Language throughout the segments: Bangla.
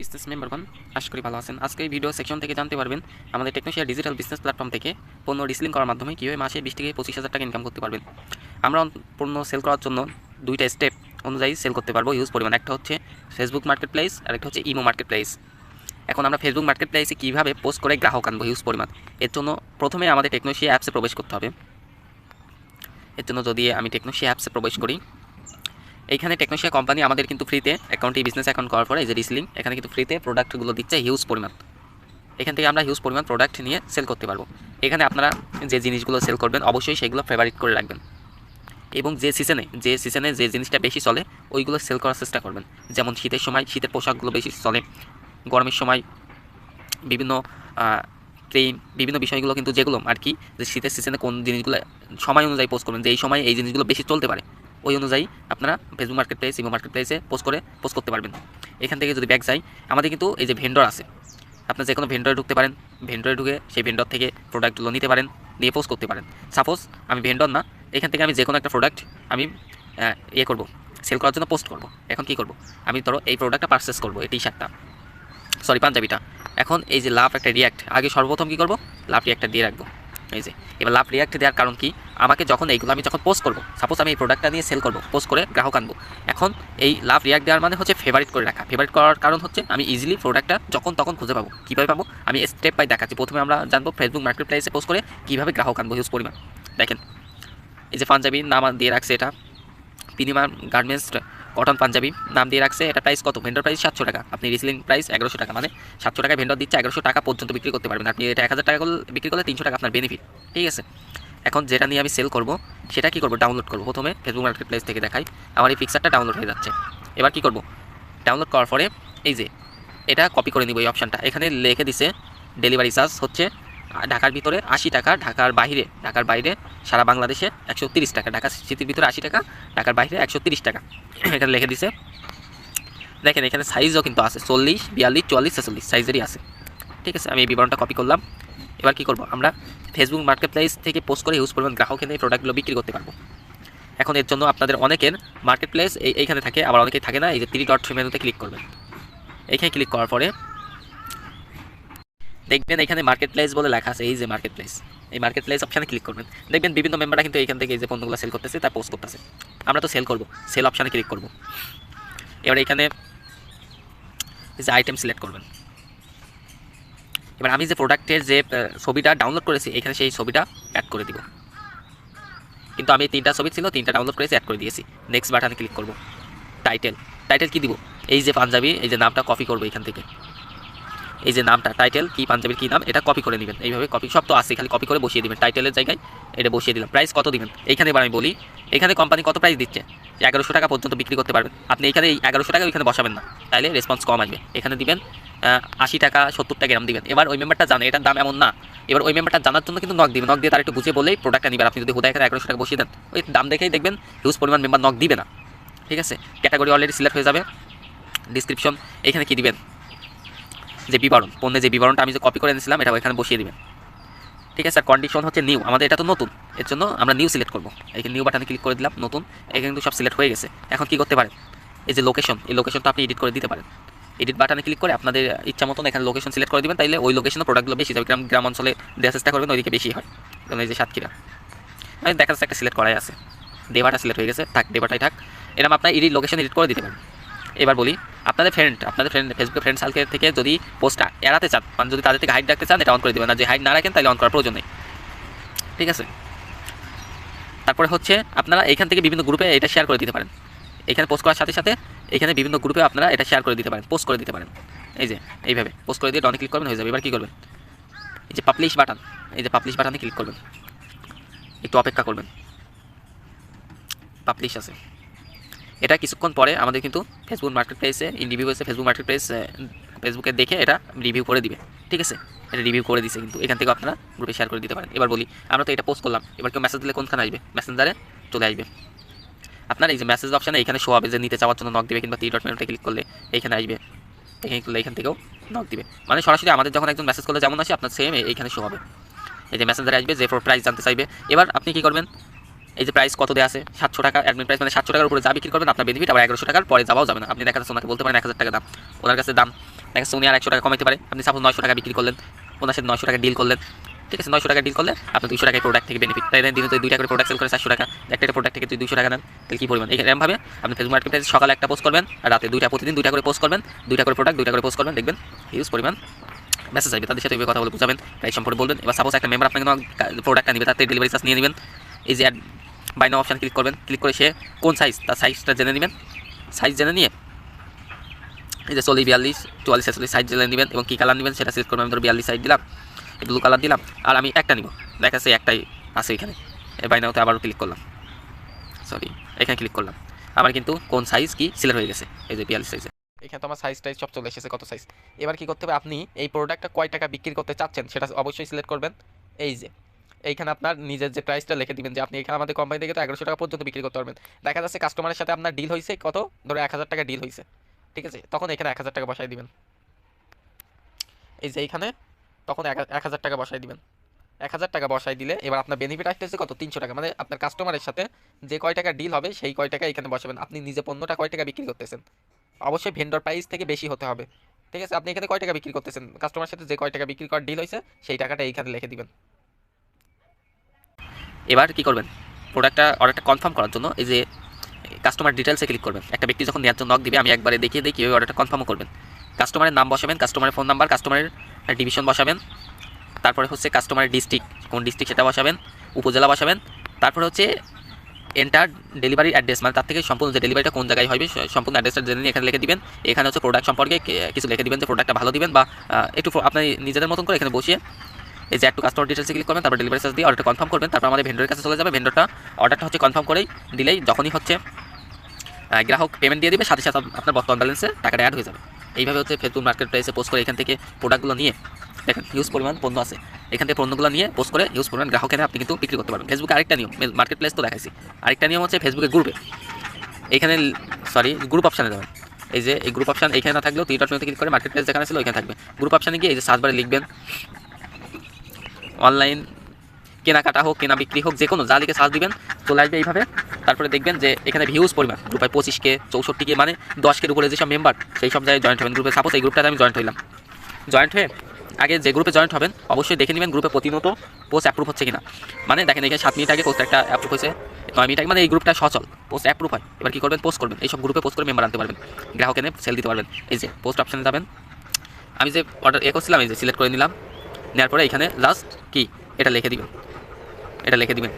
বিজনেস মেম্বারগণ, আশা করি ভালো আছেন। আজকে এই ভিডিও সেকশন থেকে জানতে পারবেন আমাদের টেকনোশিয়া ডিজিটাল বিজনেস প্ল্যাটফর্ম থেকে পণ্য রিসেলিং করার মাধ্যমে কীভাবে মাসে 20 থেকে 25,000 টাকা ইনকাম করতে পারবেন। আমরা পণ্য সেল করার জন্য দুইটা স্টেপ অনুযায়ী সেল করতে পারবো হিউজ পরিমাণ। একটা হচ্ছে ফেসবুক মার্কেট প্লেস আর একটা হচ্ছে ইমো মার্কেট প্লেস। এখন আমরা ফেসবুক মার্কেট প্লেসে কীভাবে পোস্ট করে গ্রাহক আনবো হিউজ পরিমাণ, এর জন্য প্রথমে আমাদের টেকনোশিয়া অ্যাপসে প্রবেশ করতে হবে। এর জন্য যদি আমি টেকনোশিয়া অ্যাপসে প্রবেশ করি, এইখানে টেকনোশিয়া কোম্পানি আমাদের কিন্তু ফ্রিতে অ্যাকাউন্টে বিজনেস অ্যাকাউন্ট করার পরে এই যে রিসেলিং, এখানে কিন্তু ফ্রিতে প্রোডাক্টগুলো দিচ্ছে হিউজ পরিমাণ। এখান থেকে আমরা হিউজ পরিমাণ প্রোডাক্ট নিয়ে সেল করতে পারবো। এখানে আপনারা যে জিনিসগুলো সেল করবেন অবশ্যই সেগুলো ফেভারিট করে রাখবেন এবং যে সিজনে যে জিনিসটা বেশি চলে ওইগুলো সেল করার চেষ্টা করবেন। যেমন শীতের সময় শীতের পোশাকগুলো বেশি চলে, গরমের সময় বিভিন্ন ক্রিম, বিভিন্ন বিষয়গুলো কিন্তু যেগুলো আর কি, যে শীতের সিজনে কোন জিনিসগুলো সময় অনুযায়ী পোস্ট করবেন, যে এই সময় এই জিনিসগুলো বেশি চলতে পারে, ওই অনুযায়ী আপনারা Facebook market place, imo market প্লেসে পোস্ট করতে পারবেন। এখান থেকে যদি ব্যাক যাই, আমাদের কিন্তু এই যে ভেন্ডর আছে, আপনার যে কোনো ভেন্ডরে ঢুকতে পারেন, ভেন্ডরে ঢুকে সেই ভেন্ডর থেকে প্রোডাক্টগুলো নিতে পারেন, নিয়ে পোস্ট করতে পারেন। সাপোজ আমি ভেন্ডর না, এখান থেকে আমি যে কোনো একটা প্রোডাক্ট আমি করব, সেল করার জন্য পোস্ট করব। এখন কি করব, আমি ধরো এই প্রোডাক্টটা পারচেস করব, এই টি শার্টটা, পাঞ্জাবিটা। এখন এই যে লাভ একটা রিয়াক্ট, আগে সর্বপ্রথম কী করবো, লাভ রিয়াক্টটা দিয়ে রাখবো। এই যে এবার লাভ রিয়াক্ট দেওয়ার কারণ কি, আমাকে যখন এইগুলো আমি যখন পোস্ট করবো, সাপোজ আমি এই প্রোডাক্টটা নিয়ে সেল করবো, পোস্ট করে গ্রাহক আনবো, এখন এই লাভ রিয়াক্ট দেওয়ার মানে হচ্ছে ফেভারিট করে রাখা। ফেভারিট করার কারণ হচ্ছে আমি ইজিলি প্রোডাক্টটা যখন তখন খুঁজে পাবো। কীভাবে পাবো, আমি স্টেপ বাই দেখাচ্ছি। প্রথমে আমরা জানবো ফেসবুক মার্কেট প্লেসে পোস্ট করে কীভাবে গ্রাহক আনবো হিউজ পরিমাণ। দেখেন এই যে পাঞ্জাবির নাম দিয়ে রাখছে, এটা প্রিমিয়াম গার্মেন্টস কটন পাঞ্জাবি নাম দিয়ে রাখছে। এটা প্রাইস কত, ভেন্ডর প্রাইস 700 টাকা, আপনি রিসেলিং প্রাইস 1100 টাকা, মানে 700 টাকায় ভেন্ডর দিচ্ছে, 1100 টাকা পর্যন্ত বিক্রি করতে পারবেন। আপনি এটা 1000 টাকা বিক্রি করলে 300 টাকা আপনার বেনিফিট, ঠিক আছে। এখন যেটা নিয়ে আমি সেল করব সেটা কি করব, ডাউনলোড করব। প্রথমে ফেসবুক মার্কেট প্লেস থেকে দেখাই, আমার এই পিকচারটা ডাউনলোড হয়ে যাচ্ছে। এবার কি করব, ডাউনলোড করার পরে এই যে এটা কপি করে নিব, এই অপশানটা এখানে লিখে দিছে ডেলিভারি চার্জ হচ্ছে ঢাকার ভিতরে 80 টাকা, ঢাকার বাইরে সারা বাংলাদেশে 130 টাকা, ঢাকা সিটির ভিতরে 80 টাকা, ঢাকার বাইরে 130 টাকা এখানে লিখে দিছে। দেখেন এখানে সাইজও কিন্তু আছে, 40, 42, 44, 46 সাইজেরই আছে, ঠিক আছে। আমি এই বিবরণটা কপি করলাম। এবার কি করব, আমরা ফেসবুক মার্কেট প্লেস থেকে পোস্ট করে হিউজ পরিমাণ গ্রাহক এনে এই প্রোডাক্টগুলো বিক্রি করতে পারবো। এখন এর জন্য আপনাদের অনেকের মার্কেট প্লেস এইখানে থাকে, আবার অনেকেই থাকে না। এই যে 3 ডট মেনুতে ক্লিক করবেন, এইখানে ক্লিক করার পরে দেখবেন এখানে মার্কেট প্লেস বলে লেখা আছে। এই যে মার্কেট প্লেস, এই মার্কেট প্লেস অপশানে ক্লিক করবেন, দেখবেন বিভিন্ন মেম্বাররা কিন্তু এইখান থেকে এই যে পণ্যগুলো সেল করতেছে তা পোস্ট করতেছে। আমরা তো সেল করব, সেল অপশানে ক্লিক করব। এবার এখানে এই যে আইটেম সিলেক্ট করবেন। এবার আমি যে প্রোডাক্টের যে ছবিটা ডাউনলোড করেছি এখানে সেই ছবিটা অ্যাড করে দিব। কিন্তু আমি 3টা ছবি ছিল, 3টা ডাউনলোড করেছি, অ্যাড করে দিয়েছি। নেক্সট বাটনে ক্লিক করব। টাইটেল কি দিব, এই যে পাঞ্জাবি, এই যে নামটা কপি করবো এখান থেকে, এই যে নামটা টাইটেল কি, পাঞ্জাবির কী নাম, এটা কপি করে নেবেন। এইভাবে কপি, সব তো আছে, খালি কপি করে বসিয়ে দেবেন টাইটেলের জায়গায়, এটা বসিয়ে দিলাম। প্রাইস কত দিবেন এইখানে, এবার আমি বলি এখানে কোম্পানি কত প্রাইস দিচ্ছে, 1100 টাকা পর্যন্ত বিক্রি করতে পারবেন আপনি। এখানে এই 1100 টাকা ওইখানে বসাবেন না, তাইলে রেসপন্স কম আসবে। এখানে দিবেন 80 টাকা, 70 টাকা এরকম দিবেন। এবার ওই মেম্বারটা জানে এটার দাম এমন না, এবার ওই মেম্বারটা জানার জন্য কিন্তু নক দিবেন, নক দিয়ে তার একটু বুঝিয়ে বলেই প্রোডাক্টটা নেবেন। আপনি যদি হুদা এখানে 1100 টাকা বসিয়ে দেন, ওই দাম দেখেই দেখবেন হিউজ পরিমাণ মেম্বার নক দিবে না, ঠিক আছে। ক্যাটাগরি অলরেডি সিলেক্ট হয়ে যাবে। ডিসক্রিপশন এখানে কি দিবেন, যে বিবরণ, পণ্যের যে বিবরণটা আমি যে কপি করে এনেছিলাম এটা এখানে বসিয়ে দিবেন, ঠিক আছে। আর কন্ডিশন হচ্ছে নিউ, আমাদের এটা তো নতুন, এর জন্য আমরা নিউ সিলেক্ট করবো। এখানে নিউ বাটনে ক্লিক করে দিলাম, নতুন, এখানে কিন্তু সব সিলেক্ট হয়ে গেছে। এখন কি করতে পারেন, এই যে লোকেশন, এই লোকেশনটা আপনি এডিট করে দিতে পারেন। এডিট বাটনে ক্লিক করে আপনাদের ইচ্ছা মতন এখানে লোকেশন সিলেক্ট করে দেবেন, তাইলে ওই লোকেশনে প্রোডাক্টগুলো বেশি যাবে। গ্রাম অঞ্চলে দেওয়ার চেষ্টা করবেন, ওইদিকে বেশি হয়। যেমন এই যে সাতক্ষীরা, আমি দেখা যাচ্ছে একটা সিলেক্ট করাই আছে, ডেবাটা সিলেক্ট হয়ে গেছে, থাক ডেবাটাই থাক। এরকম আপনার লোকেশন এডিট করে দিতে পারেন। এবার বলি আপনাদের ফ্রেন্ড ফেসবুক ফ্রেন্ড সার্কেল থেকে যদি পোস্টটা এড়াতে চান, মানে যদি তাদের থেকে হাইড রাখতে চান, এটা অন করে দেবেন। আর যে হাইড না রাখেন তাহলে অন করার প্রয়োজন নেই, ঠিক আছে। তারপরে হচ্ছে আপনারা এইখান থেকে বিভিন্ন গ্রুপে এটা শেয়ার করে দিতে পারেন। এখানে পোস্ট করার সাথে সাথে এখানে বিভিন্ন গ্রুপে আপনারা এটা শেয়ার করে দিতে পারেন, পোস্ট করে দিতে পারেন। এই যে এইভাবে পোস্ট করে দিয়ে ডনে ক্লিক করবেন, হয়ে যাবে। এবার কী করবেন, এই যে পাবলিশ বাটন, এই যে পাবলিশ বাটনে ক্লিক করবেন, একটু অপেক্ষা করবেন, পাবলিশ আছে। এটা কিছুক্ষণ পরে আমাদের কিন্তু ফেসবুক মার্কেট প্লেসে রিভিউ হয়েছে, ফেসবুক মার্কেট প্লেস ফেসবুকে দেখে এটা রিভিউ করে দিবে, ঠিক আছে। এটা রিভিউ করে দিছে, কিন্তু এখান থেকে আপনারা গ্রুপে শেয়ার করে দিতে পারেন। এবার বলি আমরা তো এটা পোস্ট করলাম, এবার কেউ মেসেজ দিলে কোনখানে আসবে, মেসেঞ্জারে চলে আসবে। আপনার এই যে মেসেজ অপশানে এখানে শো হবে যে নিতে চাওয়ার জন্য নক দিবে, কিংবা 3 ডট মেনুতে ক্লিক করলে এইখানে আসবে, এখানে করলে এখান থেকেও নক দিবে। মানে সরাসরি আমাদের যখন একজন মেসেজ করলে যেমন আসে আপনার সেম এইখানে শো হবে। এই যে মেসেঞ্জারে আসবে, যে প্রাইস জানতে চাইবে। এবার আপনি কী করবেন, এই যে প্রাইস কত দেওয়া আছে 700 টাকা, অ্যাডমিন প্রাইস, মানে 700 টাকার উপরে যা বিক্রি করবেন আপনার বেনিফিট। আবার 1100 টাকার পরে যাওয়াও যাবে না। আপনি দেখা যাচ্ছে ওনাকে বলতে পারেন 1000 টাকা দাম, ওনার কাছে দাম দেখা উনি আর 100 টাকা কমাইতে পারে। আপনি সাপোজ 900 টাকা বিক্রি করলেন, ওনার সাথে 900 টাকা ডিল করলেন, ঠিক আছে। 900 টাকা ডিল করলে আপনি 200 টাকায় প্রোডাক্ট থেকে বেনিফিট। তাই দিনে তো 2টা করে প্রোডাক্ট সেল করে 400 টাকা, একটা প্রোডাক্ট থেকে যদি 200 টাকা নেন তাহলে কী পরিমাণ। এরকমভাবে আপনি ফেসবুক মার্কেটপ্লেস সকালে একটা পোস্ট করবেন আর রাতে 2টা, প্রতিদিন 2টা করে পোস্ট করবেন, 2টা করে প্রোডাক্ট 2টা করে পোস্ট করবেন, দেখবেন হিউজ পরিমাণ মেসেজ আসবে। তাদের সাথে কথা বলে বুঝাবেন, প্রাইস সম্পর্কে বলবেন। এবার সাপোজ একটা মেম্বার আপনাকে প্রোডাক্টটা নেবে, তাতে ডেলিভারি চার্জ নিয়ে নেবেন। এই যে বাই নাও অপশান ক্লিক করবেন, ক্লিক করে সে কোন সাইজ, তার সাইজটা জেনে নেবেন। সাইজ জেনে নিয়ে এই যে 40, 42, 44, 46 সাইজ জেনে নেবেন এবং কী কালার নেবেন সেটা সিলেক্ট করবেন। আমি ধরো 42 সাইজ দিলাম, ব্লু কালার দিলাম, আর আমি একটা নিব, দেখা যাচ্ছে একটাই আছে এখানে। বাই নাওতে আবারও ক্লিক করলাম, সরি এখানে ক্লিক করলাম, আমার কিন্তু কোন সাইজ কি সিলেক্ট হয়ে গেছে। এই যে 42 সাইজে এখানে তো আমার সাইজ টাইজ সব চলে এসেছে, কত সাইজ। এবার কি করতে হবে, আপনি এই প্রোডাক্টটা কয় টাকা বিক্রি করতে চাচ্ছেন সেটা অবশ্যই সিলেক্ট করবেন। এই যে এইখানে আপনার নিজের যে প্রাইসটা লিখে দিবেন যে আপনি এখানে আমাদের কোম্পানি থেকে তো 1100 টাকা পর্যন্ত বিক্রি করতে পারবেন। দেখা যাচ্ছে কাস্টমারের সাথে আপনার ডিল হয়েছে কত, ধরো 1000 টাকা ডিল হয়েছে, ঠিক আছে। তখন এখানে 1000 টাকা বসাই দিবেন। এই যে এইখানে তখন 1000 টাকা বসাই দিবেন। 1000 টাকা বসাই দিলে এবার আপনার বেনিফিট আসতেছে কত, 300 টাকা। মানে আপনার কাস্টমারের সাথে যে কয় টাকা ডিল হবে সেই কয় টাকা এখানে বসাবেন। আপনি নিজে পণ্যটা কয় টাকা বিক্রি করতেছেন, অবশ্যই ভেন্ডর প্রাইস থেকে বেশি হতে হবে, ঠিক আছে। আপনি এখানে কয় টাকা বিক্রি করতেছেন, কাস্টমারের সাথে যে কয় টাকা বিক্রি করার ডিল হয়েছে সেই টাকাটা এইখানে লিখে দিবেন। এবার কি করবেন, প্রোডাক্টটা অর্ডারটা কনফার্ম করার জন্য এই যে কাস্টমার ডিটেলসে ক্লিক করবেন। একটা ব্যক্তি যখন নেওয়ার জন্য নক দিবে, আমি একবারে দেখিয়ে দিই কীভাবে অর্ডারটা কনফার্মও করবেন। কাস্টমারের নাম বসাবেন, কাস্টমারের ফোন নাম্বার, কাস্টমারের ডিভিশন বসাবেন, তারপরে হচ্ছে কাস্টমারের ডিস্ট্রিক্ট, কোন ডিস্ট্রিক্ট সেটা বসাবেন, উপজেলা বসাবেন, তারপরে হচ্ছে এন্টার ডেলিভারি অ্যাড্রেস, মানে তার থেকে সম্পূর্ণ যে ডেলিভারিটা কোন জায়গায় হবে সম্পূর্ণ অ্যাড্রেসটা জেনে নিয়ে এখানে লিখে দিবেন। এখানে হচ্ছে প্রোডাক্ট সম্পর্কে কিছু লিখে দিবেন যে প্রোডাক্টটা ভালো দিবেন বা একটু আপনি নিজেদের মতন করে এখানে বসিয়ে এই যে একটু কাস্টমার ডিটেলসে ক্লিক করবেন, তারপর ডেলিভারি চার্জ দিয়ে অর্ডারটা কনফার্ম করবেন। তারপর আমাদের ভেন্ডরের কাছে চলে যাবে, ভেন্ডরটা অর্ডারটা হচ্ছে কনফার্ম করেই দিলেই যখনই হচ্ছে গ্রাহক পেমেন্ট দিয়ে দিবে, সাথে সাথে আপনার বর্তমান ব্যালেন্সে টাকাটা অ্যাড হয়ে যাবে। এইভাবে হচ্ছে ফেসবুক মার্কেট প্লেসে পোস্ট করে এখান থেকে প্রোডাক্টগুলো নিয়ে, দেখেন হিউজ পরিমাণ পণ্য আছে, এখান থেকে পণ্যগুলো নিয়ে পোস্ট করে হিউজ পরিমাণ গ্রাহক এনে আপনি কিন্তু বিক্রি করতে পারবেন। ফেসবুকে আরেকটা নিয়ম, মার্কেট প্লেস তো দেখাইছি, আরেকটা নিয়ম হচ্ছে ফেসবুকে গ্রুপে, এখানে গ্রুপ অপশানে যাবেন। এই যে এই গ্রুপ অপশান এখানে না থাকলেও 3 ক্লিক করে মার্কেট প্লেস যেখানে ছিল ওইখানে থাকবে। গ্রুপ অপশানে গিয়ে এই যে সার্চ বারে লিখবেন অনলাইন কেনাকাটা হোক, কেনা বিক্রি হোক, যে কোনো যা লিখে সার্চ দিবেন চলে আসবে এইভাবে। তারপরে দেখবেন যে এখানে ভিউজ পরিমাণ গ্রুপে 25K, 64K, মানে 10K উপরে যেসব মেম্বার সেই সব জায়গায় জয়েন্ট হবেন গ্রুপে। সাপোজ এই গ্রুপটাতে আমি জয়েন্ট হইলাম, জয়েন্ট হয়ে আগে যে গ্রুপে জয়েন্ট হবেন অবশ্যই দেখে নেবেন গ্রুপে প্রতিনিয়ত পোস্ট অ্যাপ্রুভ হচ্ছে কিনা। মানে দেখেন এখানে 7 মিনিট আগে পোস্ট একটা অ্যাপ্রুভ হয়েছে, 9 মিনিট আগে, মানে এই গ্রুপটা সচল, পোস্ট অ্যাপ্রুভ হয়। এবার কী করবেন, পোস্ট করবেন, এইসব গ্রুপে পোস্ট করে মেম্বার আনতে পারবেন, গ্রাহক এনে সেল দিতে পারবেন। এই যে পোস্ট অপশানে যাবেন, আমি যে অর্ডার করছিলাম এই যে সিলেক্ট করে নিলাম, নেওয়ার পরে এখানে জাস্ট কি এটা লিখে দিবেন, এটা লিখে দিবেন,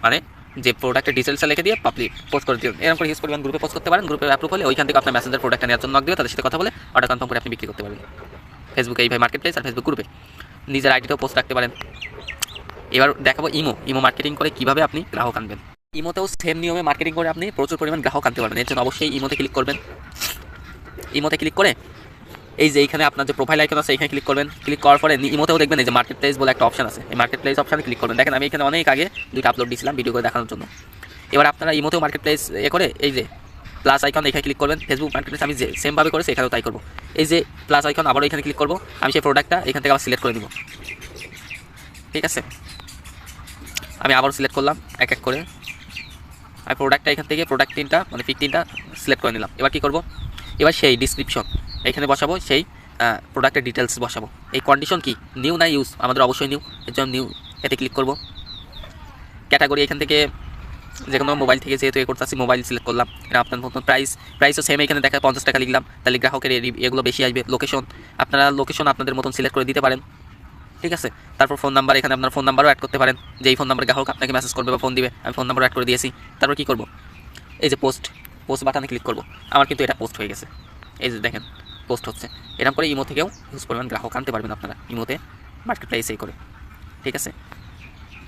মানে যে প্রোডাক্টের ডিটেলসটা লিখে দিয়ে পাবলিক পোস্ট করে দিবেন। এরকম করে ইউজ পরিমাণ গ্রুপে পোস্ট করতে পারেন। গ্রুপে অ্যাপ্রুভ হলে ওইখান থেকে আপনার মেসেঞ্জার প্রোডাক্টটা নেওয়ার জন্য নক দিবে, তাদের সাথে কথা বলে অর্ডার কনফার্ম করে আপনি বিক্রি করতে পারবেন। ফেসবুকে এইভাবে মার্কেট প্লেস আর ফেসবুক গ্রুপে নিজের আইডিতেও পোস্ট রাখতে পারেন। এবার দেখাবো ইমো মার্কেটিং করে কীভাবে আপনি গ্রাহক আনবেন। ইমোতেও সেম নিয়মে মার্কেটিং করে আপনি প্রচুর পরিমাণ গ্রাহক আনতে পারবেন। এর জন্য অবশ্যই ইমোতে ক্লিক করবেন। ইমোতে ক্লিক করে এই যে এইখানে আপনার যে প্রোফাইল আইকন আছে এখানে ক্লিক করবেন। ক্লিক করার পরে ইমোতেও দেখবেন এই যে মার্কেট প্লেস বলে একটা অপশন আছে, এই মার্কেট প্লেস অপশানে ক্লিক করবেন। দেখেন আমি এখানে অনেক আগে 2টা আপলোড দিয়েছিলাম ভিডিও করে দেখানোর জন্য। এবার আপনারা ইমোতেও মার্কেট প্লেস করে এই যে প্লাস আইকন এখানে ক্লিক করবেন। ফেসবুক মার্কেট প্লেস আমি যে সেমভাবে করেছি এখানেও তাই করবো। এই যে প্লাস আইকন আবারও এখানে ক্লিক করবো, আমি সেই প্রোডাক্টটা এখান থেকে আবার সিলেক্ট করে নিব, ঠিক আছে। আমি আবারও সিলেক্ট করলাম এক এক করে, আমি প্রোডাক্টটা এখান থেকে প্রোডাক্ট 3টা মানে পিক 3টা সিলেক্ট করে নিলাম। এবার কী করবো, এবার সেই ডিসক্রিপশন এখানে বসাবো, সেই প্রোডাক্টের ডিটেলস বসাবো। এই কন্ডিশন কি, নিউ না ইউজ, আমাদের অবশ্যই নিউ, এর জন্য নিউ এতে ক্লিক করবো। ক্যাটাগরি এখান থেকে যে কোনো মোবাইল থেকে যেহেতু এ করতেছি মোবাইল সিলেক্ট করলাম। আপনার মতন প্রাইসও সেম এখানে দেখা 50 টাকা লিখলাম, তাহলে গ্রাহকের এগুলো বেশি আসবে। লোকেশন আপনারা লোকেশন আপনাদের মতন সিলেক্ট করে দিতে পারেন, ঠিক আছে। তারপর ফোন নাম্বার, এখানে আপনার ফোন নাম্বারও অ্যাড করতে পারেন, যে এই ফোন নাম্বার গ্রাহক আপনাকে মেসেজ করবে বা ফোন দিবে, আমি ফোন নাম্বার অ্যাড করে দিয়েছি। তারপর কী করবো, এই যে পোস্ট বাটনে ক্লিক করবো, আমার কিন্তু এটা পোস্ট হয়ে গেছে, এই যে দেখেন পোস্ট হচ্ছে। এরকম করে ইমো থেকেও হিউজ পরিমাণ গ্রাহক আনতে পারবেন আপনারা ইমোতে মার্কেট প্লেসেই করে, ঠিক আছে।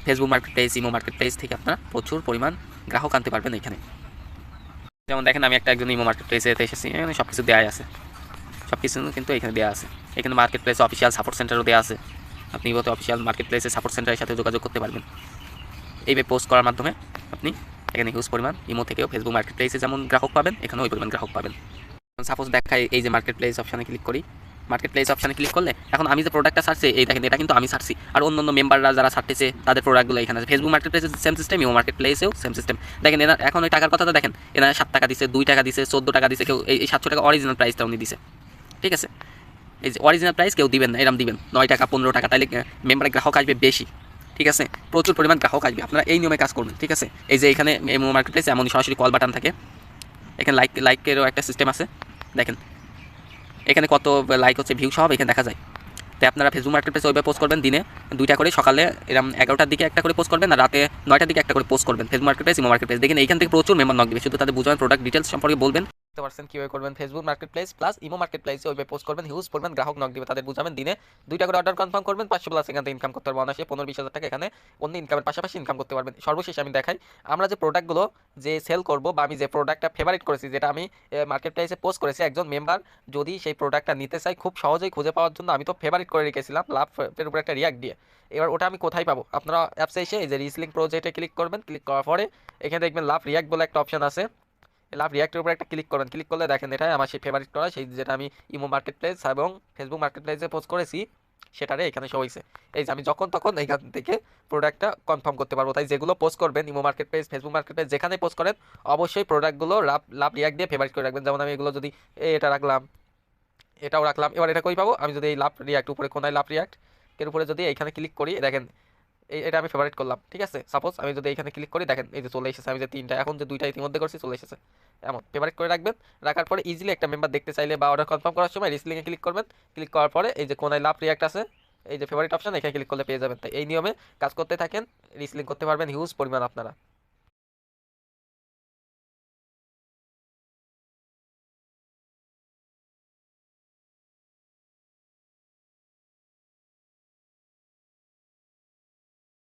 Facebook market place, imo market place থেকে আপনারা প্রচুর পরিমাণ গ্রাহক আনতে পারবেন এখানে। যেমন দেখেন আমি একজন ইমো মার্কেট প্লেসে এসেছি, এখানে সব কিছু দেওয়া আছে, সব কিছু কিন্তু এখানে দেওয়া আছে। এখানে মার্কেট প্লেসে অফিসিয়াল সাপোর্ট সেন্টারও দেওয়া আছে, আপনি ইমোতে অফিসিয়াল মার্কেট প্লেসে সাপোর্ট সেন্টারের সাথে যোগাযোগ করতে পারবেন। এইভাবে পোস্ট করার মাধ্যমে আপনি এখানে হিউজ পরিমাণ ইমো থেকেও ফেসবুক মার্কেট প্লেসে যেমন গ্রাহক পাবেন, এখানেও ওই পরিমাণ গ্রাহক পাবেন। সাপোজ দেখাই এই যে মার্কেট প্লেস অপশানে ক্লিক করি, মার্কেট প্লেস অপশানে ক্লিক করলে এখন আমি যে প্রোডাক্টটা সার্চছি এই দেখেন এটা কিন্তু আমি সার্চছি, আর অন্য মেম্বাররা যারা সার্চেছে তাদের প্রোডাক্টগুলো এখানে আছে। ফেসবুক মার্কেট প্লেসে সেম সিস্টেম, ইমো মার্কেট প্লেসেও সেম সিস্টেম। দেখেন এনার এখন ওই টাকার কথাটা দেখেন, এনারা 7 টাকা দিছে, 2 টাকা দিছে, 14 টাকা দিছে, কেউ এই 700 টাকা অরিজিনাল প্রাইসটা উনি দিছে, ঠিক আছে। এই যে অরিজিনাল প্রাইস কেউ দিবেন না, এরকম দিবেন 9 টাকা 15 টাকা, তাহলে মেম্বারের গ্রাহক আসবে বেশি। ঠিক আছে, প্রচুর পরিমাণ গ্রাহক আসবে, আপনারা এই নিয়মে কাজ করবেন। ঠিক আছে, এই যে এখানে ইমো মার্কেট প্লেস এমন সরাসরি কল বাটন থাকে, এখানে লাইকেরও একটা সিস্টেম আছে, দেখেন এখানে কত লাইক হচ্ছে, ভিউ সব এখানে দেখা যায়। তাই আপনারা ফেসবুক মার্কেট প্লেসে ওইভাবে পোস্ট করবেন, দিনে 2টা করে, সকালে এরকম 11টার দিকে একটা করে পোস্ট করবেন, আর রাতে 9টার দিকে একটা করে পোস্ট করবেন। Facebook market place, imo market place, দেখেন এইখান থেকে প্রচুর মেম্বার নক দিবে, শুধু তাদের বুঝবেন, প্রোডাক্ট ডিটেলস সম্পর্কে বলবেন, বুঝতে পারছেন কীভাবে করবেন। Facebook market place plus imo market প্লেসে ওইভাবে পোস্ট করবেন, হিউজ পরিমাণ গ্রাহক নক দিবে, তাদের বুঝাবেন, দিনে 2টা করে অর্ডার কনফার্ম করবেন, 500+ এখান থেকে ইনকাম করতে পারবেন অনায়াসে 15-20 হাজার টাকা এখানে অন্য ইনকামের পাশাপাশি ইনকাম করতে পারবেন। সর্বশেষ আমি দেখাই, আমরা যে প্রোডাক্টগুলো যে সেল করবো, বা আমি যে প্রোডাক্টটা ফেভারিট করেছি, যেটা আমি মার্কেট প্লেসে পোস্ট করেছি, একজন মেম্বার যদি সেই প্রোডাক্টটা নিতে চাই খুব সহজেই খুঁজে পাওয়ার জন্য আমি তো ফেভারিট করে রেখেছিলাম লাভের উপরে একটা রিয়াক্ট দিয়ে। এবার ওটা আমি কোথায় পাবো? আপনারা অ্যাপসে এসে এই যে রিসলিং প্রজেক্টে ক্লিক করবেন, ক্লিক করার পরে এখানে দেখবেন লাভ রিয়াক্ট বলে একটা অপশন আছে, লাভ রিয়াক্টের উপর একটা ক্লিক করবেন, ক্লিক করলে দেখেন এটাই আমার সেই ফেভারিট করা, সেই যেটা আমি ইমো মার্কেট প্লেস এবং ফেসবুক মার্কেট প্লেসে পোস্ট করেছি, সেটারে এখানে শো হয়েছে। এই যে আমি যখন তখন এখান থেকে প্রোডাক্টটা কনফার্ম করতে পারবো। তাই যেগুলো পোস্ট করবেন imo market place, Facebook market place, যেখানে পোস্ট করেন অবশ্যই প্রোডাক্টগুলো লাভ রিয়াক্ট দিয়ে ফেভারিট করে রাখবেন। যেমন আমি এগুলো যদি এটা রাখলাম, এটাও রাখলাম, এবার এটা কই পাবো? আমি যদি এই লাভ রিয়াক্ট উপরে কোনায় লাভ রিয়াক্ট এর উপরে যদি এইখানে ক্লিক করি, দেখেন এটা আমি ফেভারিট করলাম। ঠিক আছে, সাপোজ আমি যদি এখানে ক্লিক করি, দেখেন এই যে চলে এসেছে, আমি যে 3টা, এখন যে 2টা ইতিমধ্যে করছি চলে এসেছে। এমন ফেভারিট করে রাখবেন, রাখার পরে ইজিলি একটা মেম্বার দেখতে চাইলে বা অর্ডার কনফার্ম করার সময় রিসলিংয়ে ক্লিক করবেন, ক্লিক করার পরে এই যে কোনায় লাভ রিয়াক্ট আছে, এই যে ফেভারিট অপশন, এখানে ক্লিক করলে পেয়ে যাবেন। তাই এই নিয়মে কাজ করতে থাকেন, রিসলিং করতে পারবেন হিউজ পরিমাণ আপনারা।